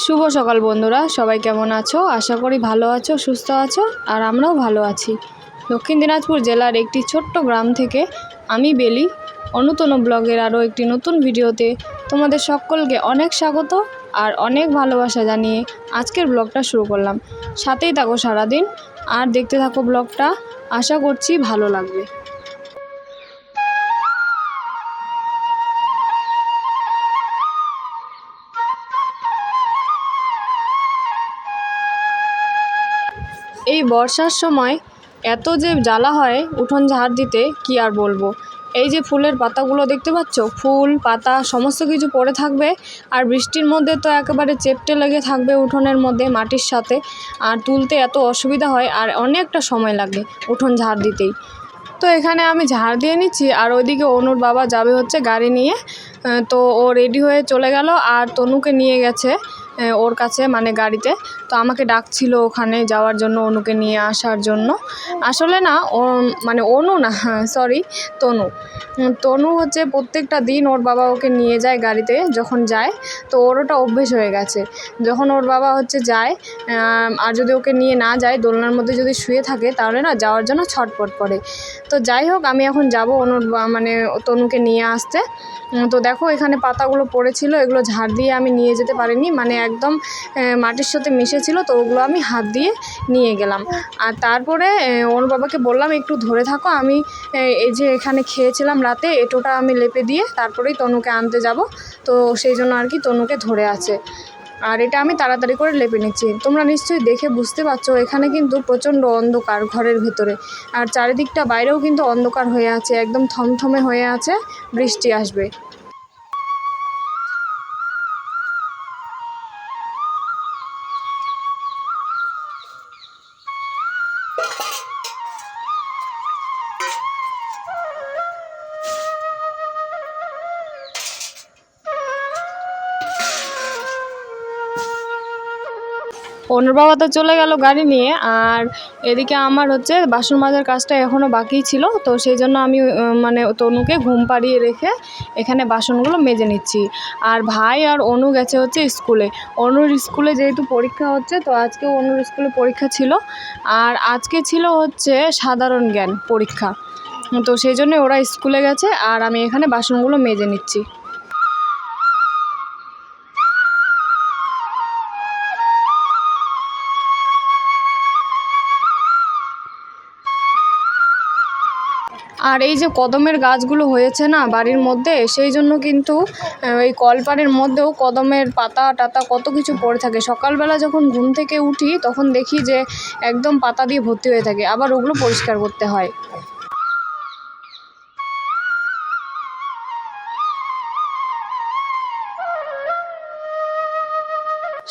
শুভ সকাল বন্ধুরা, সবাই কেমন আছো? আশা করি ভালো আছো, সুস্থ আছো, আর আমরাও ভালো আছি। দক্ষিণ দিনাজপুর জেলার একটি ছোট্ট গ্রাম থেকে আমি বেলি অনুতনু ব্লগের আরও একটি নতুন ভিডিওতে তোমাদের সকলকে অনেক স্বাগত আর অনেক ভালোবাসা জানিয়ে আজকের ব্লগটা শুরু করলাম। সাথেই থাকো সারাদিন আর দেখতে থাকো ব্লগটা, আশা করছি ভালো লাগবে। এই বর্ষার সময় এত যে জ্বালা হয় উঠোন ঝাড় দিতে, কি আর বলবো। এই যে ফুলের পাতাগুলো দেখতে পাচ্ছ, ফুল পাতা সমস্ত কিছু পড়ে থাকবে, আর বৃষ্টির মধ্যে তো একেবারে চেপটে লেগে থাকবে উঠোনের মধ্যে মাটির সাথে, আর তুলতে এত অসুবিধা হয় আর অনেকটা সময় লাগে উঠোন ঝাড় দিতেই। তো এখানে আমি ঝাড় দিয়ে নিচ্ছি, আর ওইদিকে অনুর বাবা যাবে হচ্ছে গাড়ি নিয়ে। তো ও রেডি হয়ে চলে গেল আর তনুকে নিয়ে গেছে ওর কাছে, মানে গাড়িতে। তো আমাকে ডাকছিল ওখানে যাওয়ার জন্য, অনুকে নিয়ে আসার জন্য। আসলে না, ও মানে অনু না, সরি, তনু। তনু হচ্ছে প্রত্যেকটা দিন ওর বাবা ওকে নিয়ে যায় গাড়িতে যখন যায়। তো ওর ওটা অভ্যেস হয়ে গেছে, যখন ওর বাবা হচ্ছে যায় আর যদি ওকে নিয়ে না যায়, দোলনার মধ্যে যদি শুয়ে থাকে, তাহলে না যাওয়ার জন্য ছটপট করে। তো যাই হোক, আমি এখন যাব অনুর মানে তনুকে নিয়ে আসতে। তো দেখো এখানে পাতাগুলো পড়েছিল, এগুলো ঝাড় দিয়ে আমি নিয়ে যেতে পারিনি, মানে একদম মাটির সাথে মিশেছিল, তো ওগুলো আমি হাত দিয়ে নিয়ে গেলাম। আর তারপরে ওর বাবাকে বললাম একটু ধরে থাকো, আমি এই যে এখানে খেয়েছিলাম রাতে, এঁটোটা আমি লেপে দিয়ে তারপরেই তনুকে আনতে যাব। তো সেই জন্য আর কি তনুকে ধরে আছে, আর এটা আমি তাড়াতাড়ি করে লেপে নিচ্ছি। তোমরা নিশ্চয়ই দেখে বুঝতে পারছো এখানে কিন্তু প্রচণ্ড অন্ধকার ঘরের ভেতরে, আর চারিদিকটা বাইরেও কিন্তু অন্ধকার হয়ে আছে, একদম থমথমে হয়ে আছে, বৃষ্টি আসবে। অনুর বাবা তো চলে গেল গাড়ি নিয়ে, আর এদিকে আমার হচ্ছে বাসন মাজার কাজটা এখনও বাকি ছিল। তো সেই জন্য আমি মানে তনুকে ঘুম পাড়িয়ে রেখে এখানে বাসনগুলো মেজে নিচ্ছি। আর ভাই আর অনু গেছে হচ্ছে স্কুলে। অনুর স্কুলে যেহেতু পরীক্ষা হচ্ছে, তো আজকেও অনুর স্কুলে পরীক্ষা ছিল, আর আজকে ছিল হচ্ছে সাধারণ জ্ঞান পরীক্ষা। তো সেই জন্য ওরা স্কুলে গেছে, আর আমি এখানে বাসনগুলো মেজে নিচ্ছি। আর এই যে কদমের গাছগুলো হয়েছে না বাড়ির মধ্যে, সেই জন্য কিন্তু এই কলপাড়ের মধ্যেও কদমের পাতা টাতা কত কিছু পড়ে থাকে। সকালবেলা যখন ঘুম থেকে উঠি তখন দেখি যে একদম পাতা দিয়ে ভর্তি হয়ে থাকে, আবার ওগুলো পরিষ্কার করতে হয়।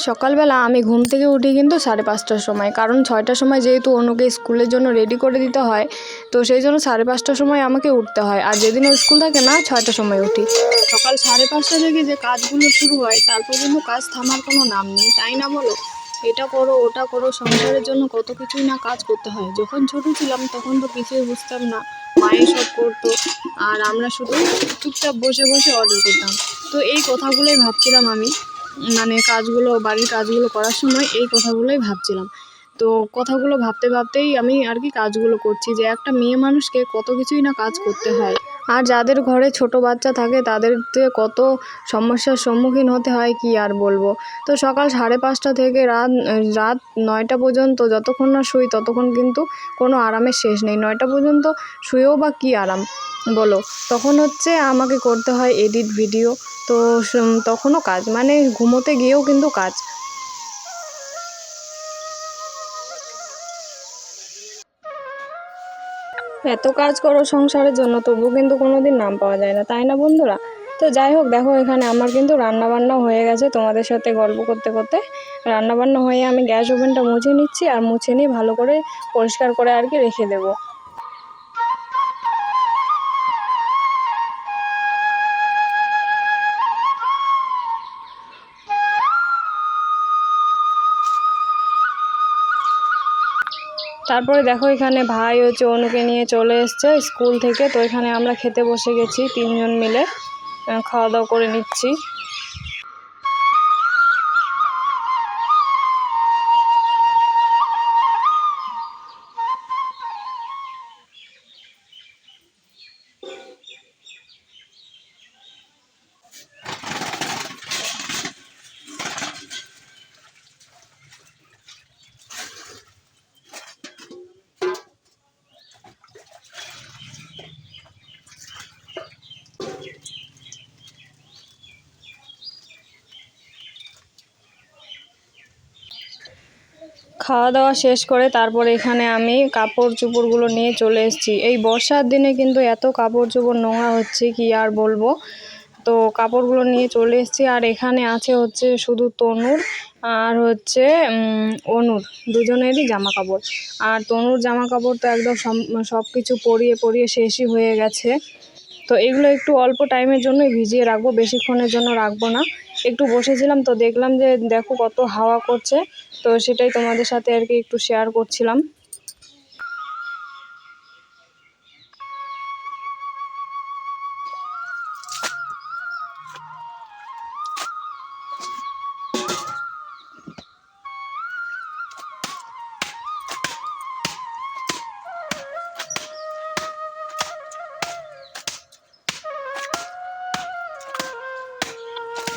সকালবেলা আমি ঘুম থেকে উঠি কিন্তু 5:30টার সময়, কারণ 6টার সময় যেহেতু অনুকে স্কুলের জন্য রেডি করে দিতে হয়, তো সেই জন্য 5:30টার সময় আমাকে উঠতে হয়। আর যেদিন ওর স্কুল থাকে না, 6টার সময় উঠি। সকাল 5:30টা থেকে যে কাজগুলো শুরু হয়, তারপর কিন্তু কাজ থামার কোনো নাম নেই, তাই না বলো? এটা করো ওটা করো, সংসারের জন্য কত কিছুই না কাজ করতে হয়। যখন ছোটো ছিলাম তখন তো কিছুই বুঝতাম না, মায়ে সব করতো, আর আমরা শুধু চুপচাপ বসে বসে অর্ডার করতাম। তো এই কথাগুলোই ভাবছিলাম আমি, মানে কাজগুলো, বাড়ির কাজগুলো করার সময় এই কথাগুলোই ভাবছিলাম। তো কথাগুলো ভাবতে ভাবতেই আমি আর কি কাজগুলো করছি, যে একটা মেয়ে মানুষকে কত কিছুই না কাজ করতে হয়। আর যাদের ঘরে ছোট বাচ্চা থাকে তাদেরকে কত সমস্যার সম্মুখীন হতে হয়, কি আর বলবো। তো সকাল 5:30 থেকে রাত রাত 9টা পর্যন্ত যতক্ষণ না শুই, ততক্ষণ কিন্তু কোনো আরামের শেষ নেই। 9টা পর্যন্ত শুয়েও বা কী আরাম বলো। তখন হচ্ছে আমাকে করতে হয় এডিট ভিডিও, তো তখনও কাজ, মানে ঘুমোতে গিয়েও কিন্তু কাজ। এত কাজ করো সংসারের জন্য, তবু কিন্তু কোনোদিন নাম পাওয়া যায় না, তাই না বন্ধুরা? তো যাই হোক, দেখো এখানে আমার কিন্তু রান্নাবান্না হয়ে গেছে। তোমাদের সাথে গল্প করতে করতে রান্নাবান্না হয়ে আমি গ্যাস ওভেনটা মুছে নিচ্ছি, আর মুছে নিয়ে ভালো করে পরিষ্কার করে আর কি রেখে দেবো। তারপরে দেখো এখানে ভাই হচ্ছে অনুকে নিয়ে চলে এসছে স্কুল থেকে। তো এখানে আমরা খেতে বসে গেছি 3জন মিলে, খাওয়া দাওয়া করে নিচ্ছি। খাওয়া দাওয়া শেষ করে তারপরে এখানে আমি কাপড় চোপড়গুলো নিয়ে চলে এসেছি। এই বর্ষার দিনে কিন্তু এত কাপড় চোপড় নোংরা হচ্ছে কি আর বলবো। তো কাপড়গুলো নিয়ে চলে এসেছি। আর এখানে আছে হচ্ছে শুধু তনুর আর হচ্ছে অনুর দুজনেরই জামা কাপড়। আর তনুর জামা কাপড় তো একদম সব কিছু পরিয়ে শেষই হয়ে গেছে। তো এগুলো একটু অল্প টাইমের জন্যই ভিজিয়ে রাখবো, বেশিক্ষণের জন্য রাখবো না। একটু বসেছিলাম তো দেখলাম যে দেখো কত হাওয়া করছে, তো সেটাই তোমাদের সাথে আর কি একটু শেয়ার করছিলাম।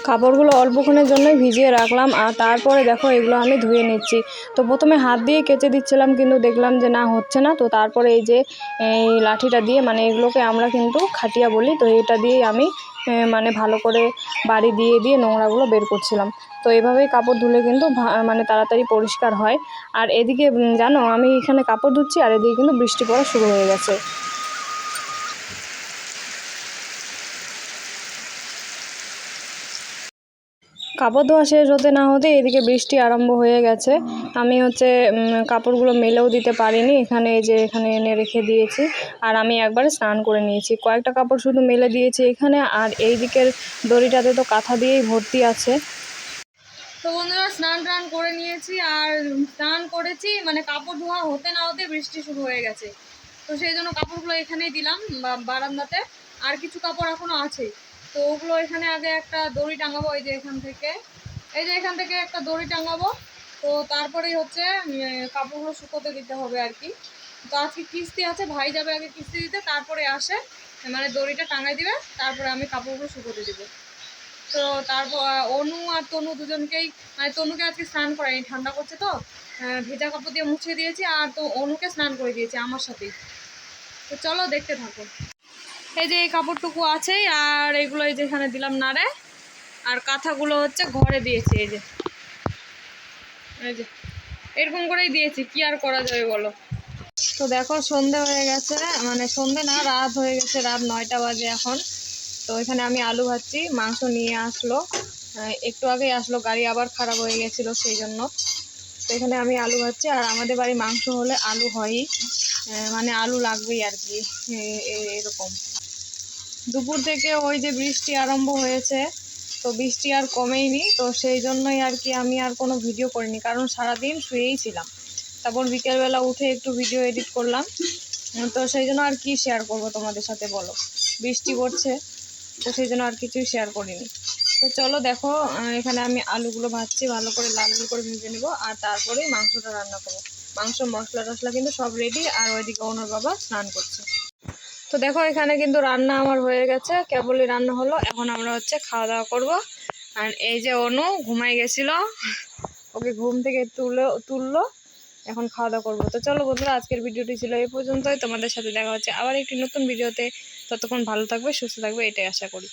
কাপড়গুলো অল্পক্ষণের জন্যই ভিজিয়ে রাখলাম, আর তারপরে দেখো এগুলো আমি ধুয়ে নিচ্ছি। তো প্রথমে হাত দিয়ে কেচে দিচ্ছিলাম, কিন্তু দেখলাম যে না হচ্ছে না। তো তারপরে এই যে এই লাঠিটা দিয়ে, মানে এগুলোকে আমরা কিন্তু খাটিয়া বলি, তো এটা দিয়েই আমি মানে ভালো করে বাড়ি দিয়ে নোংরাগুলো বের করছিলাম। তো এভাবেই কাপড় ধুলে কিন্তু মানে তাড়াতাড়ি পরিষ্কার হয়। আর এদিকে জানো আমি এখানে কাপড় ধুচ্ছি আর এদিকে কিন্তু বৃষ্টি পড়া শুরু হয়ে গেছে। কাপড় ধোয়া শেষ হতে না হতে এদিকে বৃষ্টি আরম্ভ হয়ে গেছে। আমি হচ্ছে কাপড়গুলো মেলেও দিতে পারিনি, এখানে এনে রেখে দিয়েছি। আর আমি একবারে স্নান করে নিয়েছি, কয়েকটা কাপড় শুধু মেলে দিয়েছি এখানে। আর এই দিকের দড়িটাতে তো কাঁথা দিয়েই ভর্তি আছে। তো বন্ধুরা স্নান টান করে নিয়েছি, আর স্নান করেছি মানে কাপড় ধোয়া হতে না হতে বৃষ্টি শুরু হয়ে গেছে। তো সেই জন্য কাপড়গুলো এখানেই দিলাম বারান্দাতে। আর কিছু কাপড় এখনো আছে, তো ওগুলো এখানে আগে একটা দড়ি টাঙাবো। এই যে এখান থেকে একটা দড়ি টাঙাবো। তো তারপরেই হচ্ছে কাপড়গুলো শুকোতে দিতে হবে আর কি। তো আজকে কিস্তি আছে, ভাই যাবে আগে কিস্তি দিতে, তারপরে আসে মানে দড়িটা টাঙাই দিবে, তারপরে আমি কাপড়গুলো শুকোতে দেবো। তো তারপর অনু আর তনু দুজনকেই, মানে তনুকে আজকে স্নান করাইনি, ঠান্ডা করছে তো ভেজা কাপড় দিয়ে মুছিয়ে দিয়েছি। আর তো অনুকে স্নান করে দিয়েছি আমার সাথেই। তো চলো দেখতে থাকো। এই যে এই কাপড়টুকু আছেই, আর এগুলো এই যেখানে দিলাম নাড়ে। আর কাঁথাগুলো হচ্ছে ঘরে দিয়েছি, এই যে এরকম করেই দিয়েছি, কি আর করা যাবে বলো। তো দেখো সন্ধে হয়ে গেছে, মানে সন্ধে না রাত হয়ে গেছে, রাত 9টা বাজে এখন। তো এখানে আমি আলু ভাজছি, মাংস নিয়ে আসলো একটু আগেই আসলো, গাড়ি আবার খারাপ হয়ে গেছিলো সেই জন্য। তো এখানে আমি আলু ভাজছি, আর আমাদের বাড়ি মাংস হলে আলু হয়ই, মানে আলু লাগবেই আর কি এরকম। দুপুর থেকে ওই যে বৃষ্টি আরম্ভ হয়েছে, তো বৃষ্টি আর কমেইনি। তো সেই জন্যই আর কি আমি আর কোনো ভিডিও করিনি, কারণ সারাদিন শুয়েই ছিলাম। তারপর বিকেলবেলা উঠে একটু ভিডিও এডিট করলাম। তো সেই জন্য আর কি শেয়ার করব তোমাদের সাথে বলো, বৃষ্টি পড়ছে, তো সেই জন্য আর কিছুই শেয়ার করিনি। তো চলো দেখো এখানে আমি আলুগুলো ভাজছি, ভালো করে লাল লাল করে ভেজে নেবো, আর তারপরেই মাংসটা রান্না করবো। মাংস মশলা টশলা কিন্তু সব রেডি, আর ওইদিকে ওনার বাবা স্নান করছে। তো দেখো এখানে কিন্তু রান্না আমার হয়ে গেছে, কেবলই রান্না হলো, এখন আমরা হচ্ছে খাওয়া দাওয়া করবো। আর এই যে অনু ঘুমাই গেছিল, ওকে ঘুম থেকে তুললো, এখন খাওয়া দাওয়া করবো। তো চলো বন্ধুরা আজকের ভিডিওটি ছিল এই পর্যন্তই, তোমাদের সাথে দেখা হচ্ছে আবার একটি নতুন ভিডিওতে। ততক্ষণ ভালো থাকবে, সুস্থ থাকবে, এটাই আশা করি।